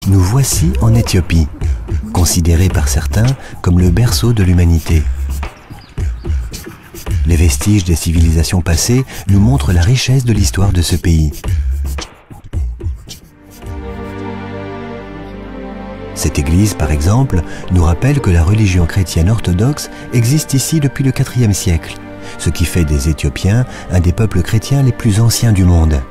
Nous voici en Éthiopie, considéré par certains comme le berceau de l'humanité. Les vestiges des civilisations passées nous montrent la richesse de l'histoire de ce pays. Cette église, par exemple, nous rappelle que la religion chrétienne orthodoxe existe ici depuis le IVe siècle, ce qui fait des Éthiopiens un des peuples chrétiens les plus anciens du monde.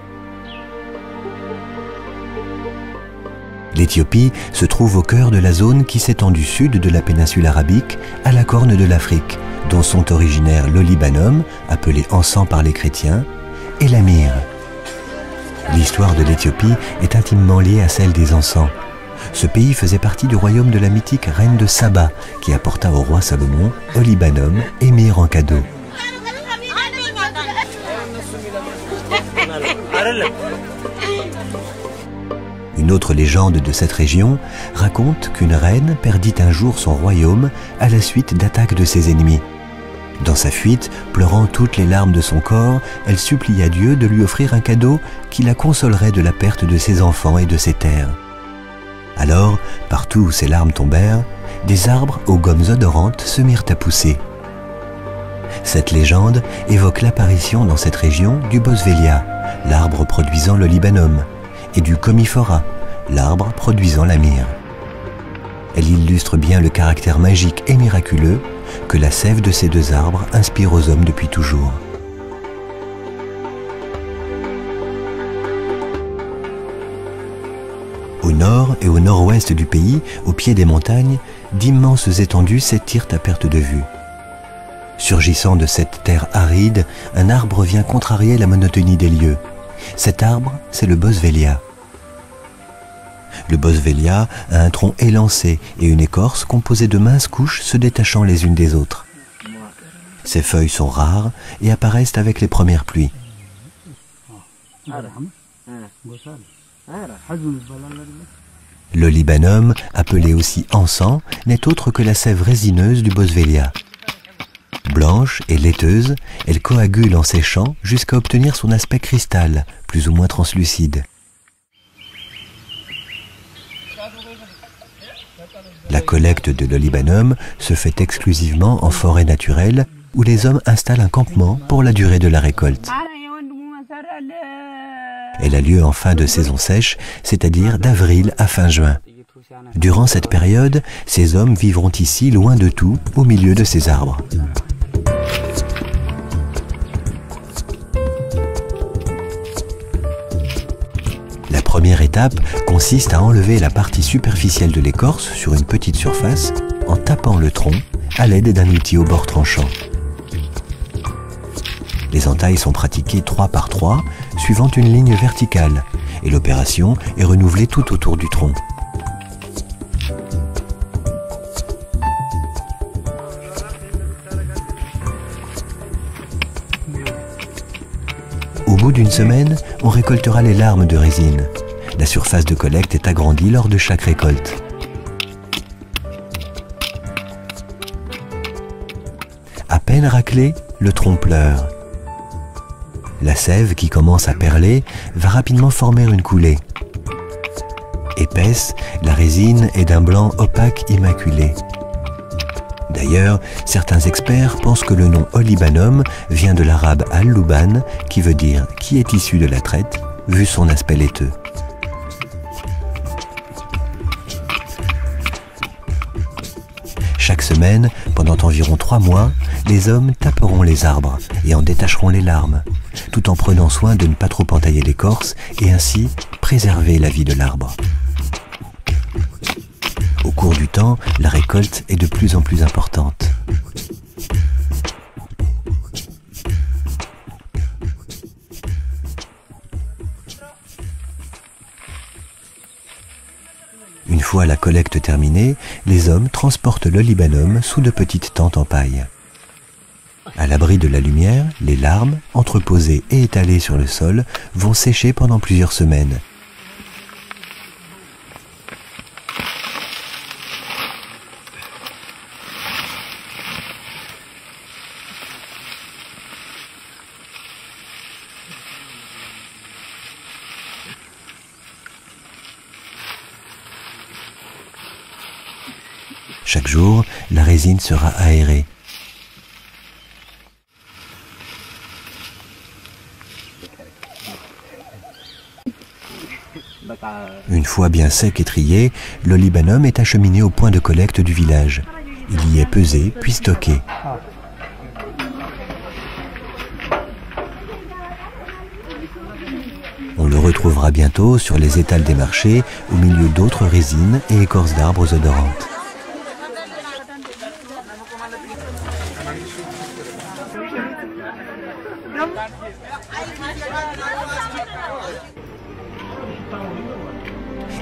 L'Éthiopie se trouve au cœur de la zone qui s'étend du sud de la péninsule arabique à la corne de l'Afrique, dont sont originaires le Libanum, appelé encens par les chrétiens, et la myrrhe. L'histoire de l'Éthiopie est intimement liée à celle des encens. Ce pays faisait partie du royaume de la mythique reine de Saba, qui apporta au roi Salomon au Libanum et myrrhe en cadeau. Une autre légende de cette région raconte qu'une reine perdit un jour son royaume à la suite d'attaques de ses ennemis. Dans sa fuite, pleurant toutes les larmes de son corps, elle supplia Dieu de lui offrir un cadeau qui la consolerait de la perte de ses enfants et de ses terres. Alors, partout où ses larmes tombèrent, des arbres aux gommes odorantes se mirent à pousser. Cette légende évoque l'apparition dans cette région du boswellia, l'arbre produisant le libanum, et du commiphora, l'arbre produisant la myrrhe. Elle illustre bien le caractère magique et miraculeux que la sève de ces deux arbres inspire aux hommes depuis toujours. Au nord et au nord-ouest du pays, au pied des montagnes, d'immenses étendues s'étirent à perte de vue. Surgissant de cette terre aride, un arbre vient contrarier la monotonie des lieux. Cet arbre, c'est le boswellia. Le boswellia a un tronc élancé et une écorce composée de minces couches se détachant les unes des autres. Ses feuilles sont rares et apparaissent avec les premières pluies. Le libanum, appelé aussi encens, n'est autre que la sève résineuse du boswellia. Blanche et laiteuse, elle coagule en séchant jusqu'à obtenir son aspect cristal, plus ou moins translucide. La collecte de l'olibanum se fait exclusivement en forêt naturelle où les hommes installent un campement pour la durée de la récolte. Elle a lieu en fin de saison sèche, c'est-à-dire d'avril à fin juin. Durant cette période, ces hommes vivront ici loin de tout, au milieu de ces arbres. La première étape consiste à enlever la partie superficielle de l'écorce sur une petite surface en tapant le tronc à l'aide d'un outil au bord tranchant. Les entailles sont pratiquées 3 par 3, suivant une ligne verticale, et l'opération est renouvelée tout autour du tronc. Au bout d'une semaine, on récoltera les larmes de résine. La surface de collecte est agrandie lors de chaque récolte. À peine raclé, le tronc pleure. La sève qui commence à perler va rapidement former une coulée. Épaisse, la résine est d'un blanc opaque immaculé. D'ailleurs, certains experts pensent que le nom olibanum vient de l'arabe al-luban, qui veut dire « qui est issu de la traite », vu son aspect laiteux. Chaque semaine, pendant environ 3 mois, les hommes taperont les arbres et en détacheront les larmes, tout en prenant soin de ne pas trop entailler l'écorce et ainsi préserver la vie de l'arbre. Au cours du temps, la récolte est de plus en plus importante. Une fois la collecte terminée, les hommes transportent l'olibanum sous de petites tentes en paille. À l'abri de la lumière, les larmes, entreposées et étalées sur le sol, vont sécher pendant plusieurs semaines. Chaque jour, la résine sera aérée. Une fois bien sec et trié, le libanum est acheminé au point de collecte du village. Il y est pesé puis stocké. On le retrouvera bientôt sur les étals des marchés au milieu d'autres résines et écorces d'arbres odorantes.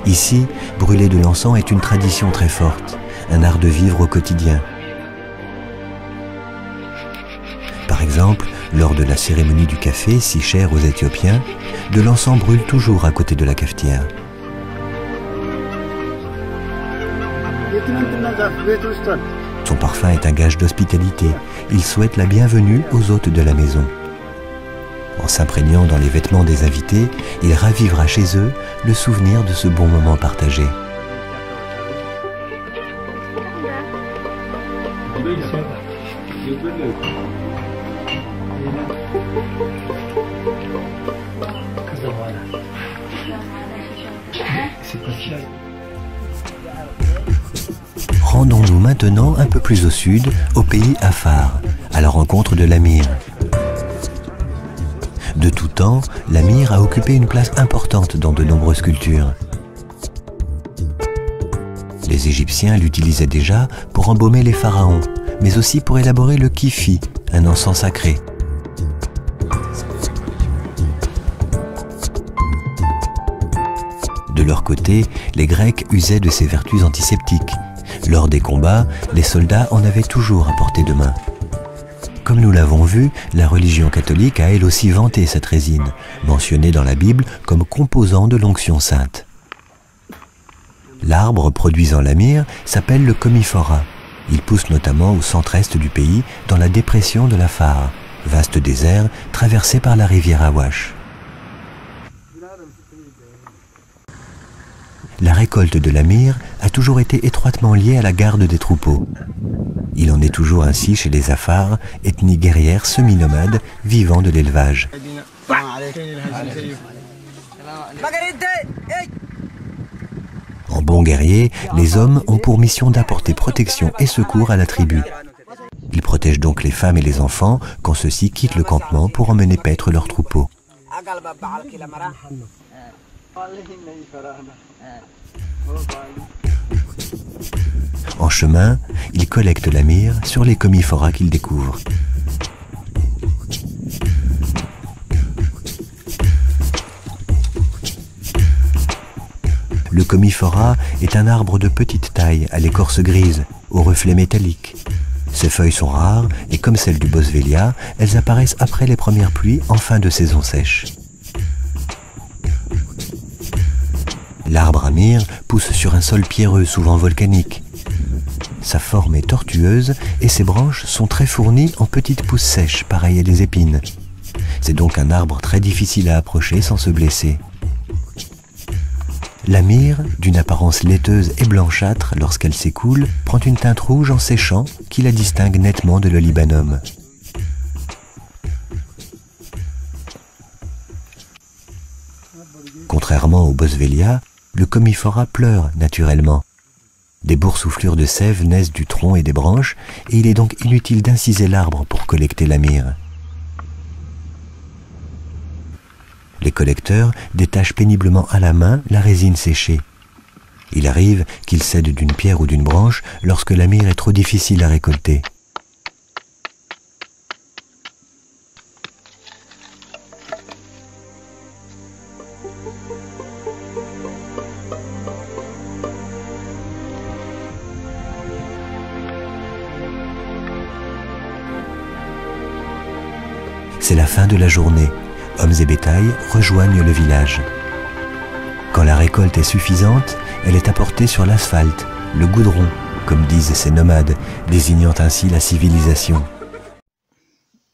Ici, brûler de l'encens est une tradition très forte, un art de vivre au quotidien. Par exemple, lors de la cérémonie du café, si chère aux Éthiopiens, de l'encens brûle toujours à côté de la cafetière. Son parfum est un gage d'hospitalité. Il souhaite la bienvenue aux hôtes de la maison. En s'imprégnant dans les vêtements des invités, il ravivera chez eux le souvenir de ce bon moment partagé. Rendons-nous maintenant un peu plus au sud, au pays Afar, à la rencontre de l'Amir. De tout temps, l'Amir a occupé une place importante dans de nombreuses cultures. Les Égyptiens l'utilisaient déjà pour embaumer les pharaons, mais aussi pour élaborer le kifi, un encens sacré. De leur côté, les Grecs usaient de ces vertus antiseptiques. Lors des combats, les soldats en avaient toujours à portée de main. Comme nous l'avons vu, la religion catholique a elle aussi vanté cette résine, mentionnée dans la Bible comme composant de l'onction sainte. L'arbre produisant l'amir s'appelle le commiphora. Il pousse notamment au centre-est du pays, dans la dépression de l'Afar, vaste désert traversé par la rivière Awash. La récolte de l'amir a toujours été étroitement liée à la garde des troupeaux. Il en est toujours ainsi chez les Afars, ethnie guerrière semi-nomade vivant de l'élevage. En bons guerriers, les hommes ont pour mission d'apporter protection et secours à la tribu. Ils protègent donc les femmes et les enfants quand ceux-ci quittent le campement pour emmener paître leurs troupeaux. En chemin, ils collectent l'amir sur les commiphora qu'ils découvrent. Le commiphora est un arbre de petite taille à l'écorce grise, au reflet métallique. Ses feuilles sont rares et comme celles du boswellia, elles apparaissent après les premières pluies en fin de saison sèche. L'arbre amir pousse sur un sol pierreux, souvent volcanique. Sa forme est tortueuse et ses branches sont très fournies en petites pousses sèches, pareilles à des épines. C'est donc un arbre très difficile à approcher sans se blesser. L'amir, d'une apparence laiteuse et blanchâtre lorsqu'elle s'écoule, prend une teinte rouge en séchant qui la distingue nettement de l'olibanum. Contrairement au boswellia, le commiphora pleure naturellement. Des boursouflures de sève naissent du tronc et des branches, et il est donc inutile d'inciser l'arbre pour collecter l'amir. Les collecteurs détachent péniblement à la main la résine séchée. Il arrive qu'ils cèdent d'une pierre ou d'une branche lorsque l'amir est trop difficile à récolter. C'est la fin de la journée. Hommes et bétail rejoignent le village. Quand la récolte est suffisante, elle est apportée sur l'asphalte, le goudron, comme disent ces nomades, désignant ainsi la civilisation.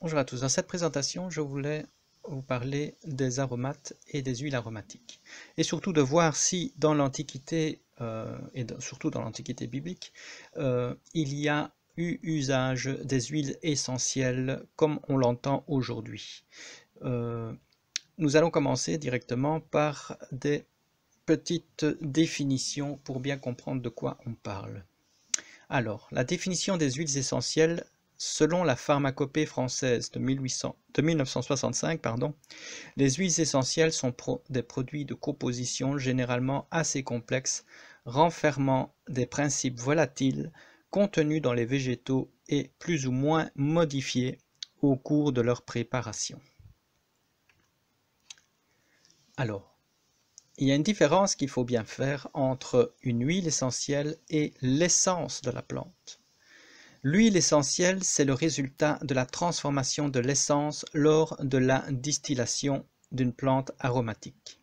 Bonjour à tous, dans cette présentation, je voulais vous parler des aromates et des huiles aromatiques. Et surtout de voir si, dans l'Antiquité, et surtout dans l'Antiquité biblique, il y a eu usage des huiles essentielles comme on l'entend aujourd'hui. Nous allons commencer directement par des petites définitions pour bien comprendre de quoi on parle. Alors, la définition des huiles essentielles, selon la pharmacopée française de 1965, les huiles essentielles sont des produits de composition généralement assez complexes, renfermant des principes volatiles contenus dans les végétaux et plus ou moins modifiés au cours de leur préparation. Alors, il y a une différence qu'il faut bien faire entre une huile essentielle et l'essence de la plante. L'huile essentielle, c'est le résultat de la transformation de l'essence lors de la distillation d'une plante aromatique.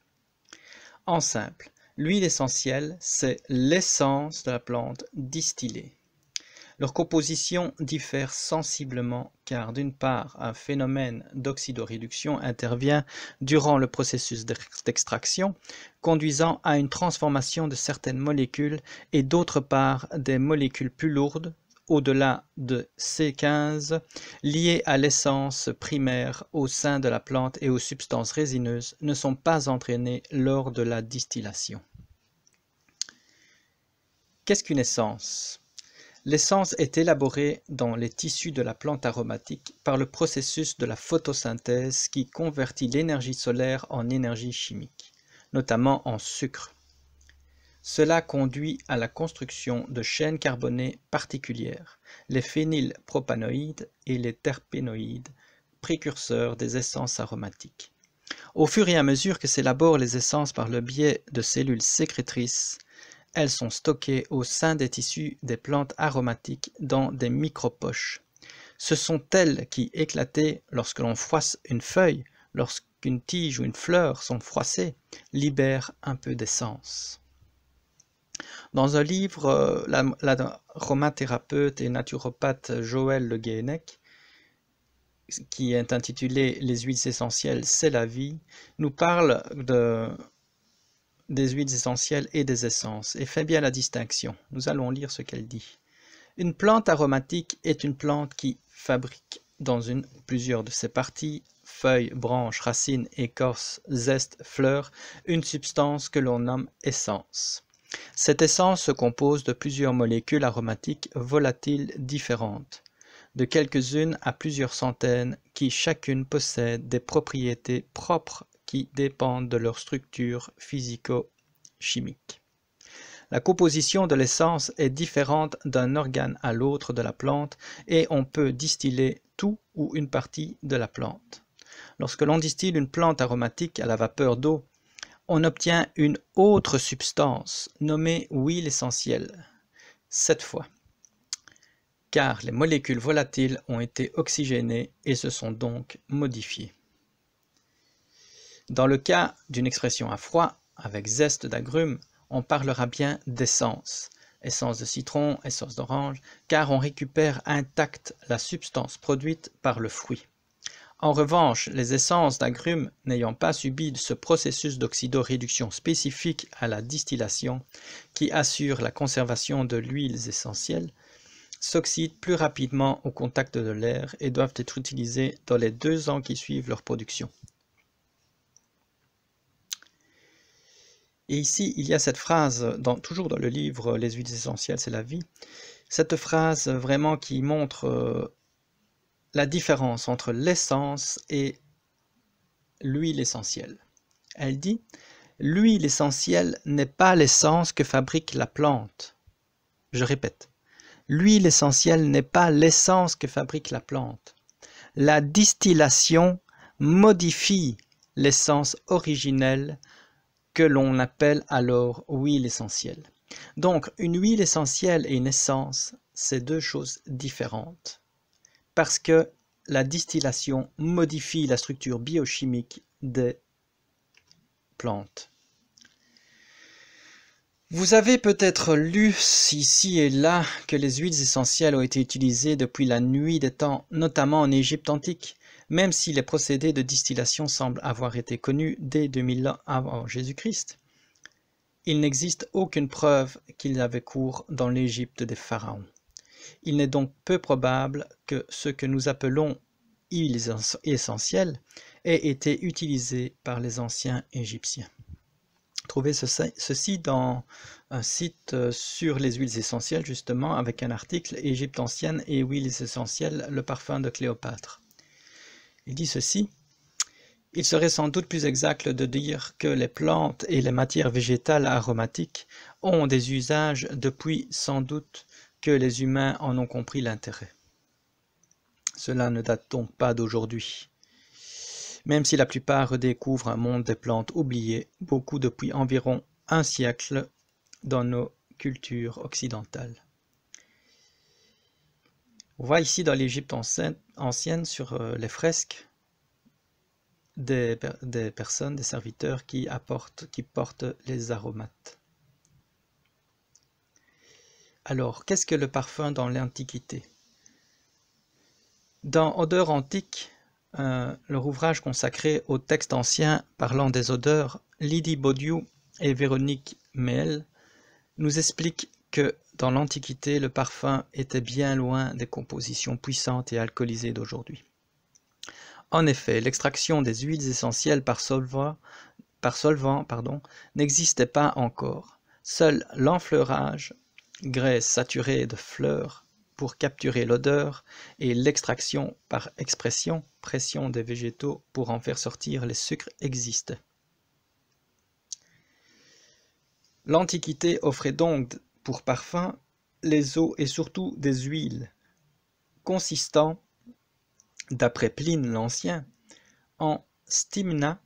En simple, l'huile essentielle, c'est l'essence de la plante distillée. Leur composition diffère sensiblement car d'une part, un phénomène d'oxydoréduction intervient durant le processus d'extraction, conduisant à une transformation de certaines molécules et d'autre part, des molécules plus lourdes, au-delà de C15, liées à l'essence primaire au sein de la plante et aux substances résineuses, ne sont pas entraînées lors de la distillation. Qu'est-ce qu'une essence ? L'essence est élaborée dans les tissus de la plante aromatique par le processus de la photosynthèse qui convertit l'énergie solaire en énergie chimique, notamment en sucre. Cela conduit à la construction de chaînes carbonées particulières, les phénylpropanoïdes et les terpénoïdes, précurseurs des essences aromatiques. Au fur et à mesure que s'élaborent les essences par le biais de cellules sécrétrices, elles sont stockées au sein des tissus des plantes aromatiques dans des micropoches. Ce sont elles qui, éclatées lorsque l'on froisse une feuille, lorsqu'une tige ou une fleur sont froissées, libèrent un peu d'essence. Dans un livre, l'aromathérapeute et naturopathe Joël Le Guenec, qui est intitulé « Les huiles essentielles, c'est la vie », nous parle des huiles essentielles et des essences, et fait bien la distinction. Nous allons lire ce qu'elle dit. Une plante aromatique est une plante qui fabrique dans une ou plusieurs de ses parties, feuilles, branches, racines, écorces, zestes, fleurs, une substance que l'on nomme essence. Cette essence se compose de plusieurs molécules aromatiques volatiles différentes, de quelques-unes à plusieurs centaines, qui chacune possède des propriétés propres qui dépendent de leur structure physico-chimique. La composition de l'essence est différente d'un organe à l'autre de la plante et on peut distiller tout ou une partie de la plante. Lorsque l'on distille une plante aromatique à la vapeur d'eau, on obtient une autre substance nommée huile essentielle, cette fois, car les molécules volatiles ont été oxygénées et se sont donc modifiées. Dans le cas d'une expression à froid, avec zeste d'agrumes, on parlera bien d'essence, essence de citron, essence d'orange, car on récupère intacte la substance produite par le fruit. En revanche, les essences d'agrumes n'ayant pas subi ce processus d'oxydoréduction spécifique à la distillation, qui assure la conservation de l'huile essentielle, s'oxydent plus rapidement au contact de l'air et doivent être utilisées dans les 2 ans qui suivent leur production. Et ici, il y a cette phrase, toujours dans le livre « Les huiles essentielles, c'est la vie », cette phrase vraiment qui montre la différence entre l'essence et l'huile essentielle. Elle dit « L'huile essentielle n'est pas l'essence que fabrique la plante. » Je répète, l'huile essentielle n'est pas l'essence que fabrique la plante. La distillation modifie l'essence originelle que l'on appelle alors huile essentielle. Donc, une huile essentielle et une essence, c'est 2 choses différentes. Parce que la distillation modifie la structure biochimique des plantes. Vous avez peut-être lu ici et là que les huiles essentielles ont été utilisées depuis la nuit des temps, notamment en Égypte antique, même si les procédés de distillation semblent avoir été connus dès 2000 ans avant Jésus-Christ. Il n'existe aucune preuve qu'il avait cours dans l'Égypte des pharaons. Il n'est donc peu probable que ce que nous appelons huiles essentielles ait été utilisé par les anciens Égyptiens. Trouvez ceci dans un site sur les huiles essentielles, justement, avec un article « Égypte ancienne et huiles essentielles, le parfum de Cléopâtre ». Il dit ceci: « Il serait sans doute plus exact de dire que les plantes et les matières végétales aromatiques ont des usages depuis sans doute que les humains en ont compris l'intérêt. Cela ne date donc pas d'aujourd'hui. Même si la plupart redécouvrent un monde des plantes oubliées, beaucoup depuis environ un siècle dans nos cultures occidentales. » On voit ici dans l'Égypte ancienne, sur les fresques, des personnes, des serviteurs qui portent les aromates. Alors, qu'est-ce que le parfum dans l'Antiquité? Dans Odeurs antiques, leur ouvrage consacré aux textes anciens parlant des odeurs, Lydie Baudiou et Véronique Méel nous expliquent que dans l'Antiquité, le parfum était bien loin des compositions puissantes et alcoolisées d'aujourd'hui. En effet, l'extraction des huiles essentielles par solvant n'existait pas encore. Seul l'enfleurage, graisse saturée de fleurs pour capturer l'odeur, et l'extraction par pression des végétaux pour en faire sortir les sucres existaient. L'Antiquité offrait donc pour parfum les eaux et surtout des huiles, consistant, d'après Pline l'Ancien, en stimna,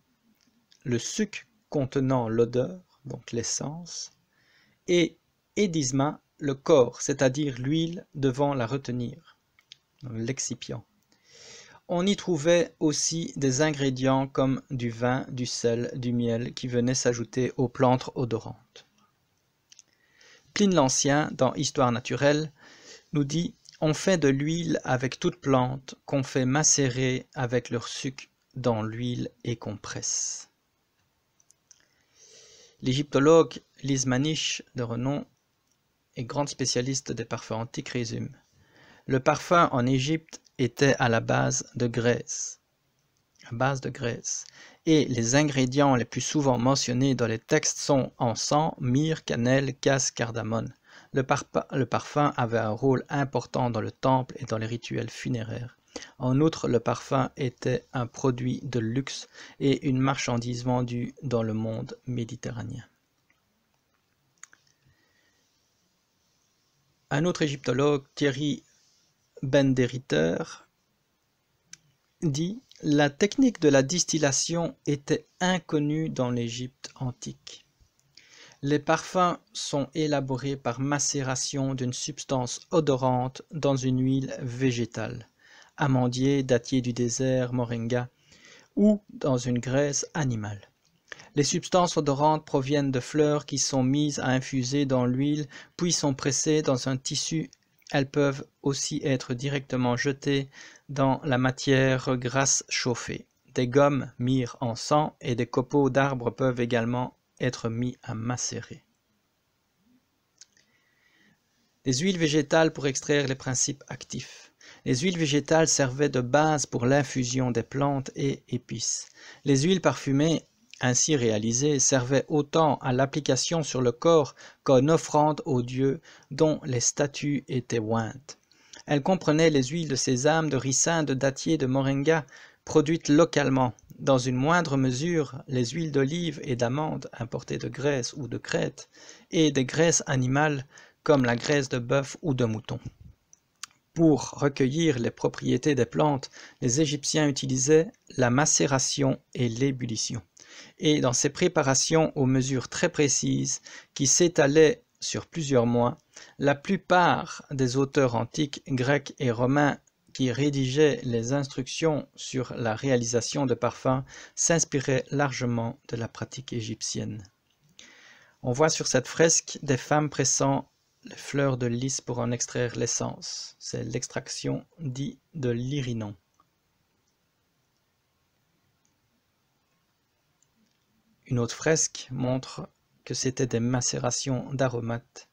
le suc contenant l'odeur, donc l'essence, et édisma, le corps, c'est-à-dire l'huile devant la retenir, l'excipient. On y trouvait aussi des ingrédients comme du vin, du sel, du miel qui venaient s'ajouter aux plantes odorantes. Pline l'Ancien, dans Histoire naturelle, nous dit « On fait de l'huile avec toute plante qu'on fait macérer avec leur suc dans l'huile et qu'on presse. » L'égyptologue Lise Manish, de renom et grande spécialiste des parfums antiques, résume: « Le parfum en Égypte était à la base de graisse. Et les ingrédients les plus souvent mentionnés dans les textes sont encens, myrrhe, cannelle, cassis, cardamone. Le parfum avait un rôle important dans le temple et dans les rituels funéraires. En outre, le parfum était un produit de luxe et une marchandise vendue dans le monde méditerranéen. » Un autre égyptologue, Thierry Benderiter, dit « La technique de la distillation était inconnue dans l'Égypte antique. Les parfums sont élaborés par macération d'une substance odorante dans une huile végétale, amandier, dattier du désert, moringa, ou dans une graisse animale. Les substances odorantes proviennent de fleurs qui sont mises à infuser dans l'huile, puis sont pressées dans un tissu. Elles peuvent aussi être directement jetées dans la matière grasse chauffée. Des gommes, myrrhe, encens et des copeaux d'arbres peuvent également être mis à macérer. Les huiles végétales pour extraire les principes actifs. Les huiles végétales servaient de base pour l'infusion des plantes et épices. Les huiles parfumées ainsi réalisées servaient autant à l'application sur le corps qu'en offrande aux dieux dont les statues étaient ointes. Elles comprenaient les huiles de sésame, de ricin, de dattier, de moringa, produites localement. Dans une moindre mesure, les huiles d'olive et d'amande importées de Grèce ou de Crète, et des graisses animales comme la graisse de bœuf ou de mouton. Pour recueillir les propriétés des plantes, les Égyptiens utilisaient la macération et l'ébullition. Et dans ces préparations aux mesures très précises qui s'étalaient sur plusieurs mois, la plupart des auteurs antiques, grecs et romains qui rédigeaient les instructions sur la réalisation de parfums s'inspiraient largement de la pratique égyptienne. On voit sur cette fresque des femmes pressant les fleurs de lys pour en extraire l'essence. C'est l'extraction dite de l'irinon. Une autre fresque montre que c'était des macérations d'aromates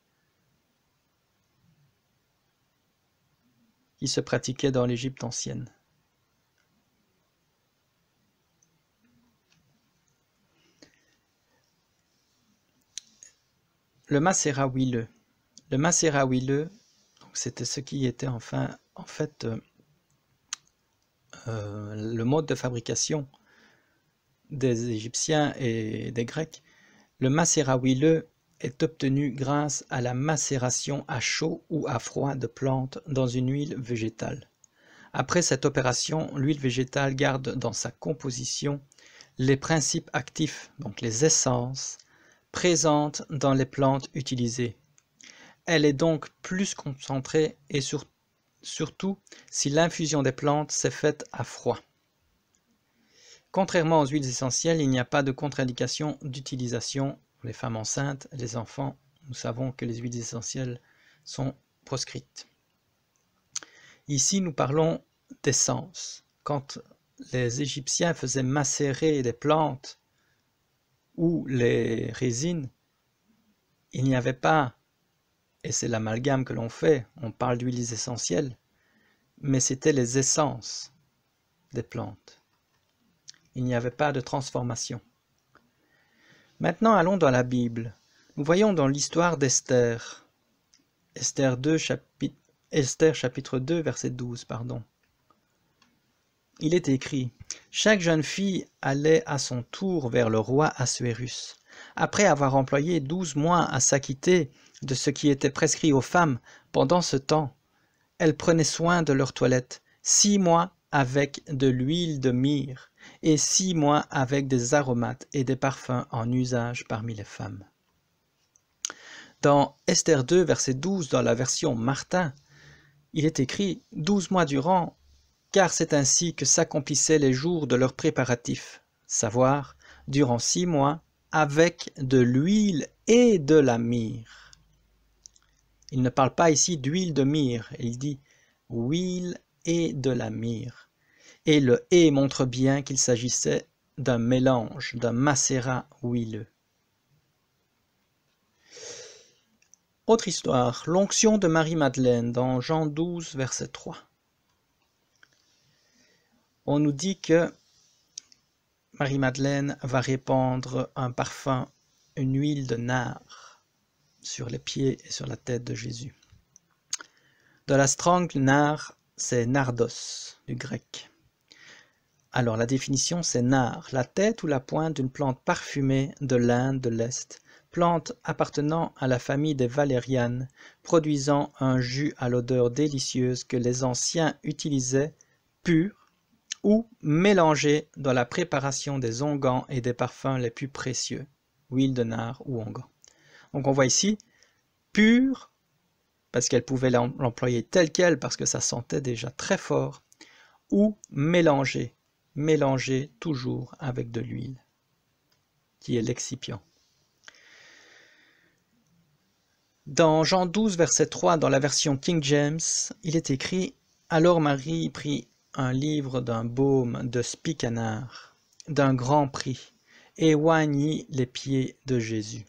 qui se pratiquaient dans l'Égypte ancienne. Le macérat huileux. Le macérat huileux, c'était ce qui était en fait le mode de fabrication des Égyptiens et des Grecs. Le macérat huileux est obtenu grâce à la macération à chaud ou à froid de plantes dans une huile végétale. Après cette opération, l'huile végétale garde dans sa composition les principes actifs, donc les essences, présentes dans les plantes utilisées. Elle est donc plus concentrée et surtout si l'infusion des plantes s'est faite à froid. Contrairement aux huiles essentielles, il n'y a pas de contre-indication d'utilisation pour les femmes enceintes, les enfants. Nous savons que les huiles essentielles sont proscrites. Ici, nous parlons d'essence. Quand les Égyptiens faisaient macérer des plantes ou les résines, il n'y avait pas, et c'est l'amalgame que l'on fait, on parle d'huiles essentielles, mais c'était les essences des plantes. Il n'y avait pas de transformation. Maintenant, allons dans la Bible. Nous voyons dans l'histoire d'Esther, Esther chapitre 2, verset 12, pardon. Il est écrit « Chaque jeune fille allait à son tour vers le roi Assuérus. Après avoir employé 12 mois à s'acquitter de ce qui était prescrit aux femmes, pendant ce temps, elles prenaient soin de leur toilette, 6 mois avec de l'huile de myrrhe et 6 mois avec des aromates et des parfums en usage parmi les femmes. » Dans Esther 2, verset 12, dans la version Martin, il est écrit « 12 mois durant, car c'est ainsi que s'accomplissaient les jours de leurs préparatifs, savoir, durant 6 mois, avec de l'huile et de la myrrhe. » Il ne parle pas ici d'huile de myrrhe, il dit « huile et de la myrrhe ». Et le « et » montre bien qu'il s'agissait d'un mélange, d'un macérat huileux. Autre histoire, l'onction de Marie-Madeleine dans Jean 12, verset 3. On nous dit que Marie-Madeleine va répandre un parfum, une huile de nard sur les pieds et sur la tête de Jésus. Dans la Strong, nard, c'est nardos, du grec. Alors la définition, c'est nard, la tête ou la pointe d'une plante parfumée de l'Inde de l'Est, plante appartenant à la famille des valérianes, produisant un jus à l'odeur délicieuse que les anciens utilisaient pur ou mélangé dans la préparation des onguents et des parfums les plus précieux, huile de nard ou onguent. Donc on voit ici, pur, parce qu'elle pouvait l'employer tel quel, parce que ça sentait déjà très fort, ou mélangé toujours avec de l'huile, qui est l'excipient. Dans Jean 12, verset 3, dans la version King James, il est écrit « Alors Marie prit un livre d'un baume de spikenard, d'un grand prix, et oignit les pieds de Jésus,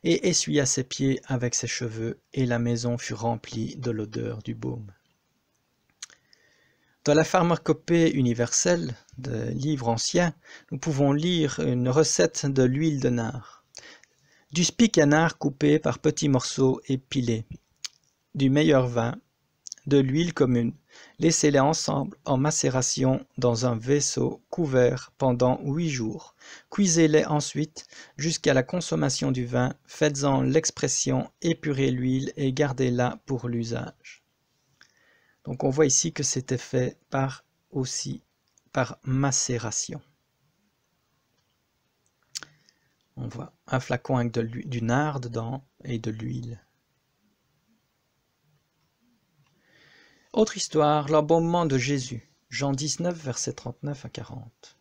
et essuya ses pieds avec ses cheveux, et la maison fut remplie de l'odeur du baume. » Dans la pharmacopée universelle des livres anciens, nous pouvons lire une recette de l'huile de nard. Du spikenard coupé par petits morceaux et pilé, du meilleur vin, de l'huile commune. Laissez-les ensemble en macération dans un vaisseau couvert pendant 8 jours. Cuisez-les ensuite jusqu'à la consommation du vin. Faites-en l'expression, épurez l'huile et gardez-la pour l'usage. Donc on voit ici que c'était fait par macération. On voit un flacon avec du nard dedans et de l'huile. Autre histoire, l'embaumement de Jésus, Jean 19, versets 39 à 40.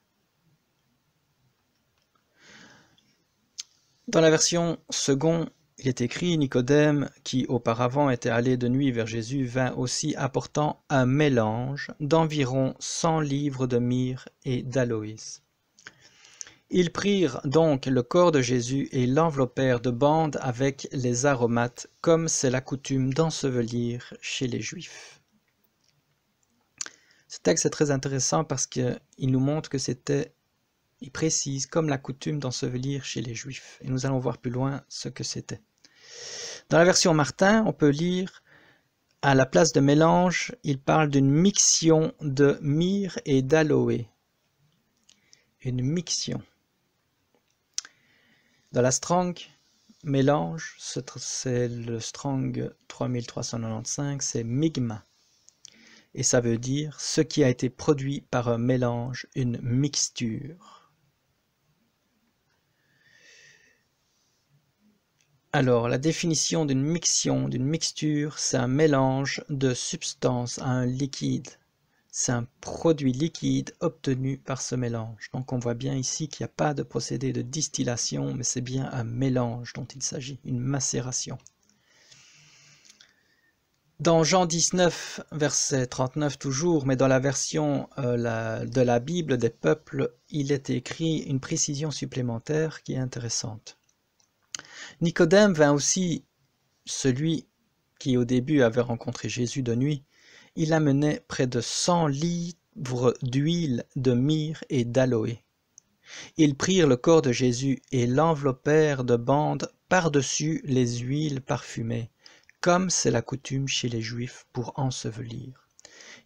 Dans la version second, il est écrit « Nicodème, qui auparavant était allé de nuit vers Jésus, vint aussi apportant un mélange d'environ 100 livres de myrrhe et d'aloès. Ils prirent donc le corps de Jésus et l'enveloppèrent de bandes avec les aromates, comme c'est la coutume d'ensevelir chez les Juifs. Ce texte est très intéressant parce qu'il nous montre que il précise, comme la coutume d'ensevelir chez les Juifs. Et nous allons voir plus loin ce que c'était. Dans la version Martin, on peut lire, à la place de mélange, il parle d'une mixion de myrrhe et d'aloe. Une mixion. Dans la Strong, mélange, c'est le Strong 3395, c'est migma. Et ça veut dire ce qui a été produit par un mélange, une mixture. Alors, la définition d'une mixion, d'une mixture, c'est un mélange de substance à un liquide. C'est un produit liquide obtenu par ce mélange. Donc on voit bien ici qu'il n'y a pas de procédé de distillation, mais c'est bien un mélange dont il s'agit, une macération. Dans Jean 19, verset 39 toujours, mais dans la version de la Bible des peuples, il est écrit une précision supplémentaire qui est intéressante. Nicodème vint aussi, celui qui au début avait rencontré Jésus de nuit. Il amenait près de 100 livres d'huile de myrrhe et d'aloe. Ils prirent le corps de Jésus et l'enveloppèrent de bandes par-dessus les huiles parfumées, comme c'est la coutume chez les Juifs pour ensevelir.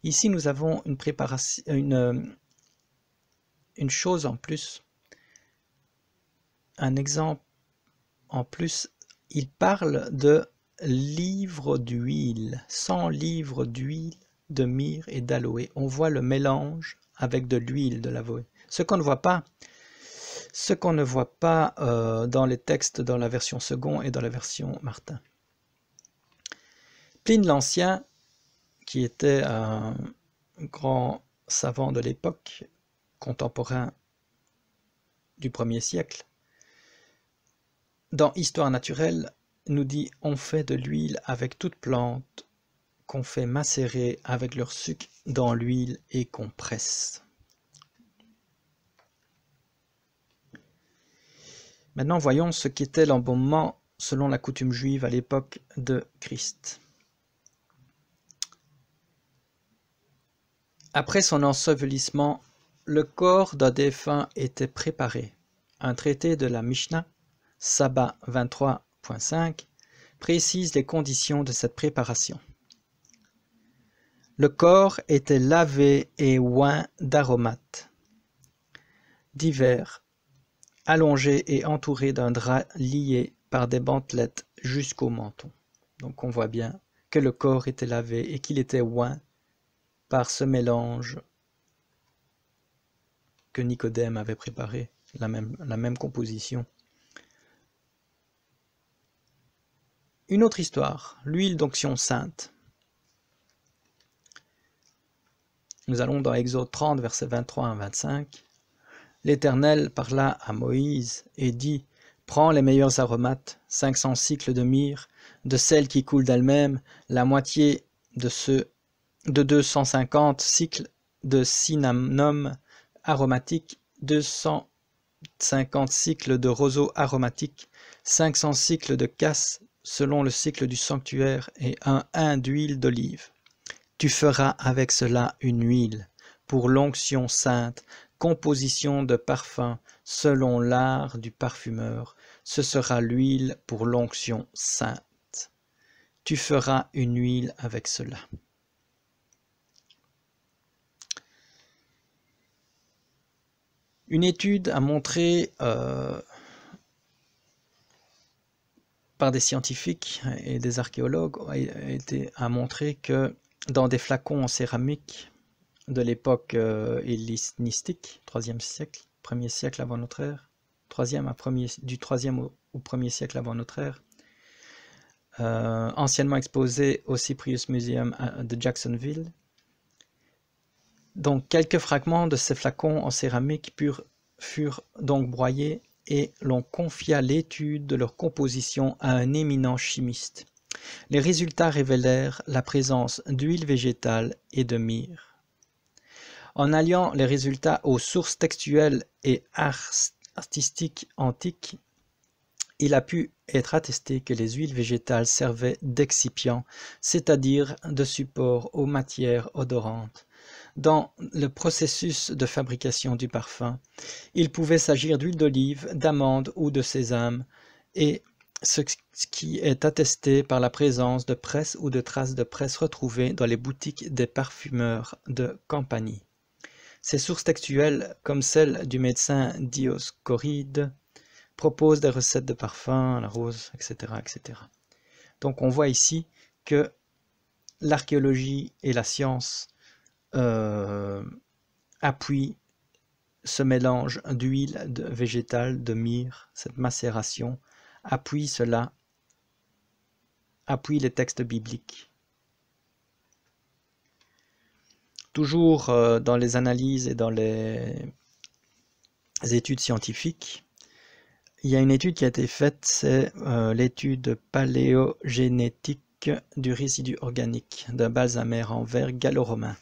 Ici, nous avons une préparation, une chose en plus, un exemple en plus. Il parle de livres d'huile, 100 livres d'huile de myrrhe et d'aloe. On voit le mélange avec de l'huile de l'aloe. Ce qu'on ne voit pas dans les textes dans la version Second et dans la version Martin. Pline l'Ancien, qui était un grand savant de l'époque, contemporain du 1er siècle, dans Histoire naturelle, nous dit « On fait de l'huile avec toute plante qu'on fait macérer avec leur sucre dans l'huile et qu'on presse. » Maintenant, voyons ce qu'était l'embaumement selon la coutume juive à l'époque de Christ. Après son ensevelissement, le corps d'un défunt était préparé. Un traité de la Mishnah, Sabbat 23.5, précise les conditions de cette préparation. Le corps était lavé et oint d'aromates divers, allongé et entouré d'un drap lié par des bandelettes jusqu'au menton. Donc on voit bien que le corps était lavé et qu'il était oint par ce mélange que Nicodème avait préparé, la même composition. Une autre histoire, l'huile d'onction sainte. Nous allons dans Exode 30, versets 23 à 25. L'Éternel parla à Moïse et dit, « Prends les meilleurs aromates, 500 cycles de myrrhe, de celles qui coulent d'elles-mêmes, la moitié de 250 cycles de cinnamome aromatique, 250 cycles de roseau aromatique, 500 cycles de cassis selon le cycle du sanctuaire et un hin d'huile d'olive. Tu feras avec cela une huile pour l'onction sainte, composition de parfum selon l'art du parfumeur. Ce sera l'huile pour l'onction sainte. Tu feras une huile avec cela. » Une étude a montré par des scientifiques et des archéologues a montré que dans des flacons en céramique de l'époque hellénistique, 3e siècle, 1er siècle avant notre ère, du 3e au 1er siècle avant notre ère, anciennement exposé au Cyprus Museum de Jacksonville. Donc quelques fragments de ces flacons en céramique furent donc broyés et l'on confia l'étude de leur composition à un éminent chimiste. Les résultats révélèrent la présence d'huile végétale et de myrrhe. En alliant les résultats aux sources textuelles et artistique antique, il a pu être attesté que les huiles végétales servaient d'excipient, c'est-à-dire de support aux matières odorantes. Dans le processus de fabrication du parfum, il pouvait s'agir d'huile d'olive, d'amande ou de sésame, et ce qui est attesté par la présence de presse ou de traces de presse retrouvées dans les boutiques des parfumeurs de Campanie. Ces sources textuelles, comme celle du médecin Dioscoride, proposent des recettes de parfums, la rose, etc., etc. Donc on voit ici que l'archéologie et la science appuient ce mélange d'huile végétale, de myrrhe, cette macération, appuie cela, appuie les textes bibliques. Toujours dans les analyses et dans les études scientifiques, il y a une étude qui a été faite, c'est l'étude paléogénétique du résidu organique d'un balsamère en verre gallo-romain.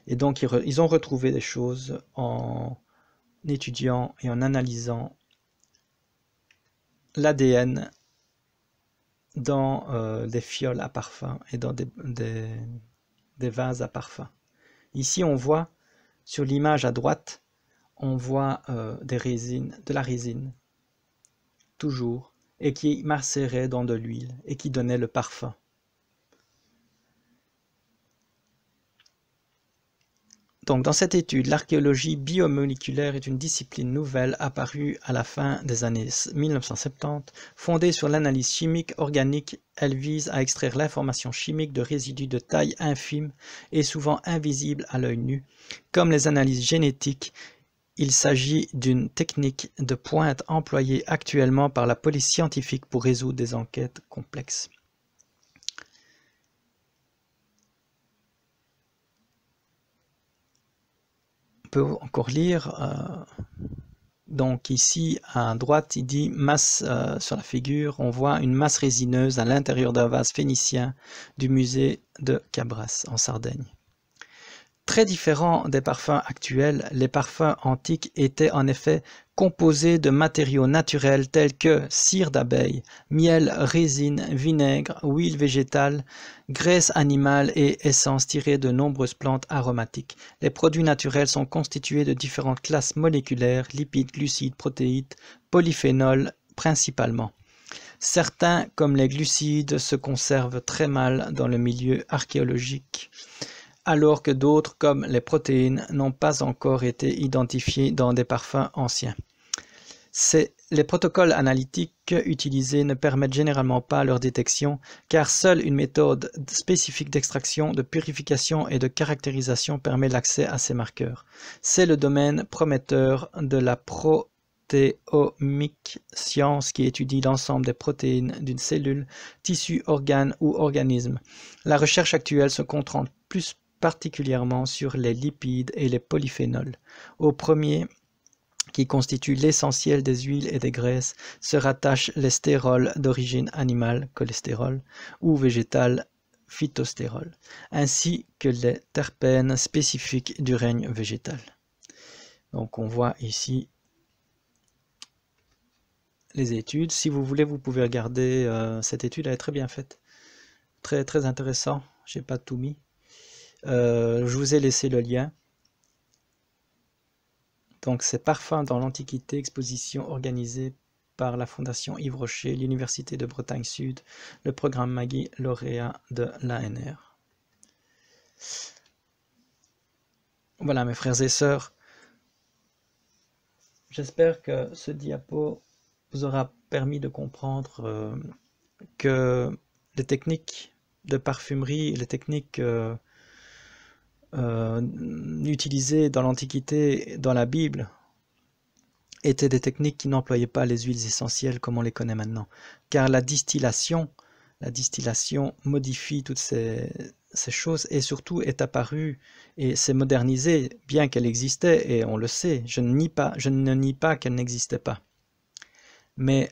Et donc ils ont retrouvé des choses en étudiant et en analysant l'ADN dans des fioles à parfum et dans des vases à parfum. Ici on voit, sur l'image à droite, on voit de la résine, toujours, et qui macérait dans de l'huile et qui donnait le parfum. Donc, dans cette étude, l'archéologie biomoléculaire est une discipline nouvelle apparue à la fin des années 1970. Fondée sur l'analyse chimique organique, elle vise à extraire l'information chimique de résidus de taille infime et souvent invisibles à l'œil nu. Comme les analyses génétiques, il s'agit d'une technique de pointe employée actuellement par la police scientifique pour résoudre des enquêtes complexes. On peut encore lire, donc ici à droite il dit masse sur la figure, on voit une masse résineuse à l'intérieur d'un vase phénicien du musée de Cabras en Sardaigne. Très différents des parfums actuels, les parfums antiques étaient en effet composés de matériaux naturels tels que cire d'abeille, miel, résine, vinaigre, huile végétale, graisse animale et essences tirées de nombreuses plantes aromatiques. Les produits naturels sont constitués de différentes classes moléculaires, lipides, glucides, protéines, polyphénols principalement. Certains, comme les glucides, se conservent très mal dans le milieu archéologique, alors que d'autres, comme les protéines, n'ont pas encore été identifiés dans des parfums anciens. Les protocoles analytiques utilisés ne permettent généralement pas leur détection, car seule une méthode spécifique d'extraction, de purification et de caractérisation permet l'accès à ces marqueurs. C'est le domaine prometteur de la protéomique, science qui étudie l'ensemble des protéines d'une cellule, tissu, organe ou organisme. La recherche actuelle se concentre plus particulièrement sur les lipides et les polyphénols. Au premier, qui constitue l'essentiel des huiles et des graisses, se rattachent les stérols d'origine animale, cholestérol, ou végétal, phytostérol, ainsi que les terpènes spécifiques du règne végétal. Donc on voit ici les études. Si vous voulez, vous pouvez regarder cette étude, elle est très bien faite. Très, très intéressant, j'ai pas tout mis. Je vous ai laissé le lien. Donc c'est Parfums dans l'Antiquité, exposition organisée par la Fondation Yves Rocher, l'Université de Bretagne Sud, le programme Maggie, lauréat de l'ANR. Voilà mes frères et sœurs, j'espère que ce diapo vous aura permis de comprendre que les techniques de parfumerie, les techniques utilisées dans l'Antiquité, dans la Bible, étaient des techniques qui n'employaient pas les huiles essentielles comme on les connaît maintenant. Car la distillation modifie toutes ces choses et surtout est apparue et s'est modernisée, bien qu'elle existait, et on le sait, je ne nie pas qu'elle n'existait pas. Mais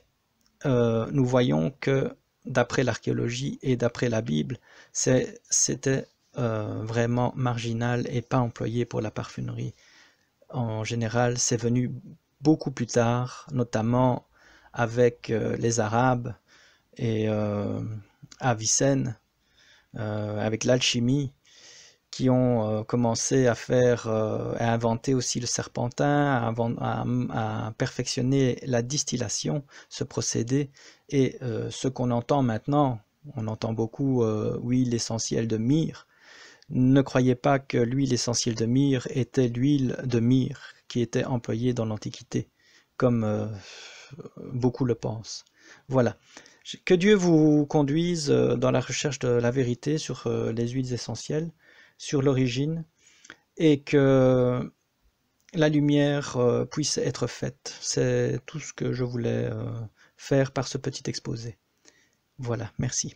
nous voyons que d'après l'archéologie et d'après la Bible, c'était vraiment marginal et pas employé pour la parfumerie. En général, c'est venu beaucoup plus tard, notamment avec les Arabes et Avicenne, avec l'alchimie, qui ont commencé à à inventer aussi le serpentin, à perfectionner la distillation, ce procédé, et ce qu'on entend maintenant, on entend beaucoup huile essentielle de myrrhe. Ne croyez pas que l'huile essentielle de myrrhe était l'huile de myrrhe qui était employée dans l'Antiquité, comme beaucoup le pensent. Voilà. Que Dieu vous conduise dans la recherche de la vérité sur les huiles essentielles, sur l'origine, et que la lumière puisse être faite. C'est tout ce que je voulais faire par ce petit exposé. Voilà, merci.